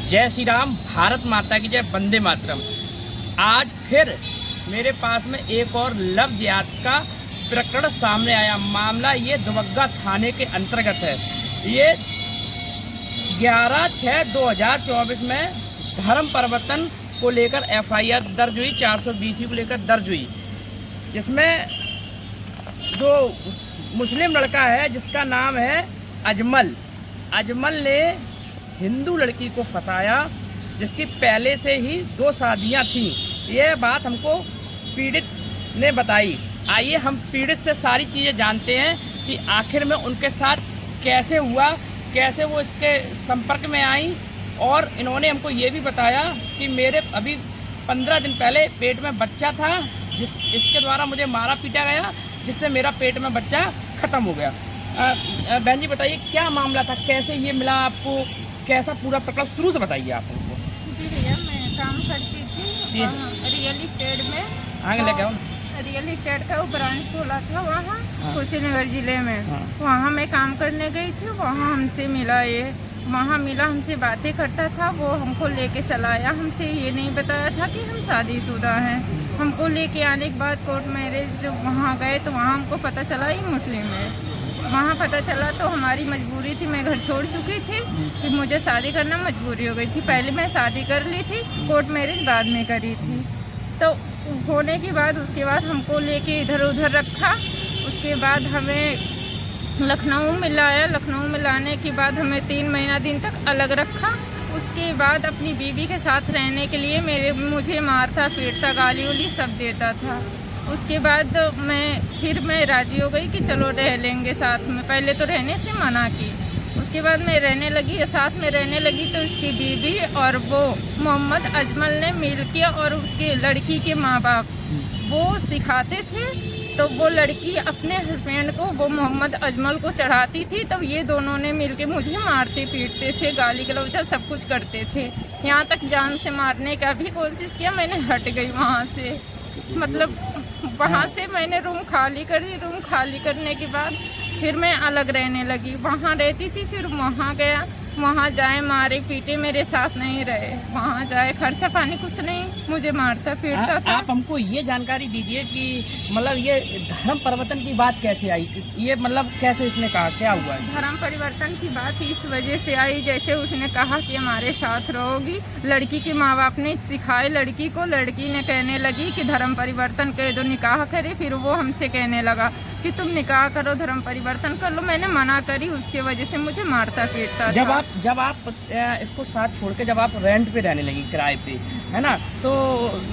जय श्री राम, भारत माता की जय, वंदे मातरम। आज फिर मेरे पास में एक और लव जिहाद का प्रकरण सामने आया। मामला ये दुबग्गा थाने के अंतर्गत है। ये 11/6/2024 में धर्म परिवर्तन को लेकर FIR दर्ज हुई, 420 को लेकर दर्ज हुई, जिसमें जो मुस्लिम लड़का है जिसका नाम है अजमल ने हिंदू लड़की को फंसाया, जिसकी पहले से ही 2 शादियां थीं। ये बात हमको पीड़ित ने बताई। आइए हम पीड़ित से सारी चीज़ें जानते हैं कि आखिर में उनके साथ कैसे हुआ, कैसे वो इसके संपर्क में आई। और इन्होंने हमको ये भी बताया कि मेरे अभी 15 दिन पहले पेट में बच्चा था, इसके द्वारा मुझे मारा पीटा गया, जिससे मेरा पेट में बच्चा ख़त्म हो गया। बहन जी बताइए क्या मामला था, कैसे ये मिला आपको, कैसा पूरा प्रकरण शुरू से बताइए आप हमको। जी भैया, मैं काम करती थी रियल इस्टेट में। आगे लेके आओ। रियल इस्टेट का वो ब्रांच खोला था वहाँ कुशीनगर जिले में। हाँ। वहाँ मैं काम करने गई थी, वहाँ हमसे मिला ये। वहाँ मिला, हमसे बातें करता था, वो हमको लेके चला आया। हमसे ये नहीं बताया था कि हम शादीशुदा हैं। हमको लेके आने के बाद कोर्ट मैरिज जब वहाँ गए तो वहाँ हमको पता चला ये मुस्लिम है। वहाँ पता चला तो हमारी मजबूरी थी, मैं घर छोड़ चुकी थी कि मुझे शादी करना मजबूरी हो गई थी। पहले मैं शादी कर ली थी, कोर्ट मैरिज बाद में करी थी। तो होने के बाद उसके बाद हमको लेके इधर उधर रखा। उसके बाद हमें लखनऊ में लाया। लखनऊ में लाने के बाद हमें 3 महीना दिन तक अलग रखा। उसके बाद अपनी बीवी के साथ रहने के लिए मुझे मारता पीटता, गाली उली सब देता था। उसके बाद मैं राज़ी हो गई कि चलो रह लेंगे साथ में। पहले तो रहने से मना की, उसके बाद मैं रहने लगी, साथ में रहने लगी। तो उसकी बीवी और वो मोहम्मद अजमल ने मिल किया, और उसके लड़की के माँ बाप वो सिखाते थे। तो वो लड़की अपने हस्बैंड को, वो मोहम्मद अजमल को चढ़ाती थी। तब ये दोनों ने मिलके मुझे मारते पीटते थे, गाली गलौजा सब कुछ करते थे। यहाँ तक जान से मारने का भी कोशिश किया। मैंने हट गई वहाँ से, मतलब वहाँ से मैंने रूम खाली करी। रूम खाली करने के बाद फिर मैं अलग रहने लगी। वहाँ रहती थी, फिर वहाँ गया। वहाँ जाए मारे पीटे, मेरे साथ नहीं रहे। वहाँ जाए खर्चा पानी कुछ नहीं, मुझे मारता पीटता था। आप हमको ये जानकारी दीजिए कि मतलब ये धर्म परिवर्तन की बात कैसे आई, ये मतलब कैसे इसने कहा, क्या हुआ? धर्म परिवर्तन की बात इस वजह से आई, जैसे उसने कहा कि हमारे साथ रहोगी। लड़की के माँ बाप ने सिखाए लड़की को। लड़की ने कहने लगी कि धर्म परिवर्तन कह दो, निकाह करे। फिर वो हमसे कहने लगा कि तुम निकाह करो, धर्म परिवर्तन कर लो। मैंने मना करी, उसके वजह से मुझे मारता पीटता था। जब आप इसको साथ छोड़ के जब आप रेंट पे रहने लगी, किराए पे, है ना, तो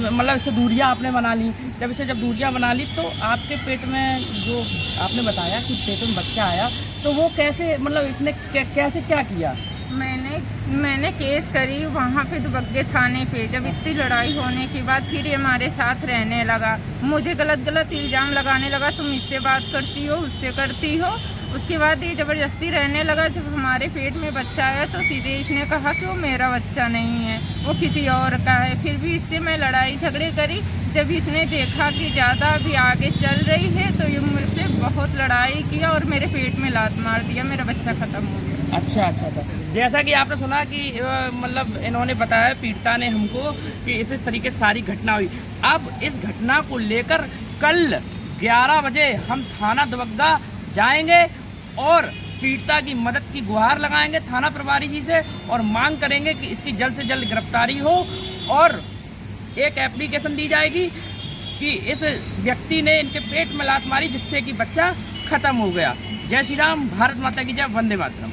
मतलब इससे दूरियां आपने बना ली। जब दूरियां बना ली तो आपके पेट में, जो आपने बताया कि पेट में बच्चा आया, तो वो कैसे, मतलब इसने कैसे क्या किया? मैंने केस करी वहाँ पे दुबग्गे थाने पे। जब इतनी लड़ाई होने के बाद फिर ये हमारे साथ रहने लगा। मुझे गलत इल्ज़ाम लगाने लगा, तुम इससे बात करती हो, उससे करती हो। उसके बाद ये ज़बरदस्ती रहने लगा। जब हमारे पेट में बच्चा आया तो सीधे इसने कहा कि वो मेरा बच्चा नहीं है, वो किसी और का है। फिर भी इससे मैं लड़ाई झगड़े करी। जब इसने देखा कि ज़्यादा अभी आगे चल रही है तो ये मुझसे बहुत लड़ाई किया और मेरे पेट में लात मार दिया। मेरा बच्चा ख़त्म हो गया। अच्छा। जैसा कि आपने सुना कि मतलब इन्होंने बताया, पीड़िता ने हमको, कि इस तरीके से सारी घटना हुई। अब इस घटना को लेकर कल 11 बजे हम थाना दुबग्गा जाएंगे और पीड़िता की मदद की गुहार लगाएंगे थाना प्रभारी जी से, और मांग करेंगे कि इसकी जल्द से जल्द गिरफ्तारी हो, और एक एप्लीकेशन दी जाएगी कि इस व्यक्ति ने इनके पेट में लात मारी, जिससे कि बच्चा खत्म हो गया। जय श्री राम, भारत माता की जय, वंदे मातरम।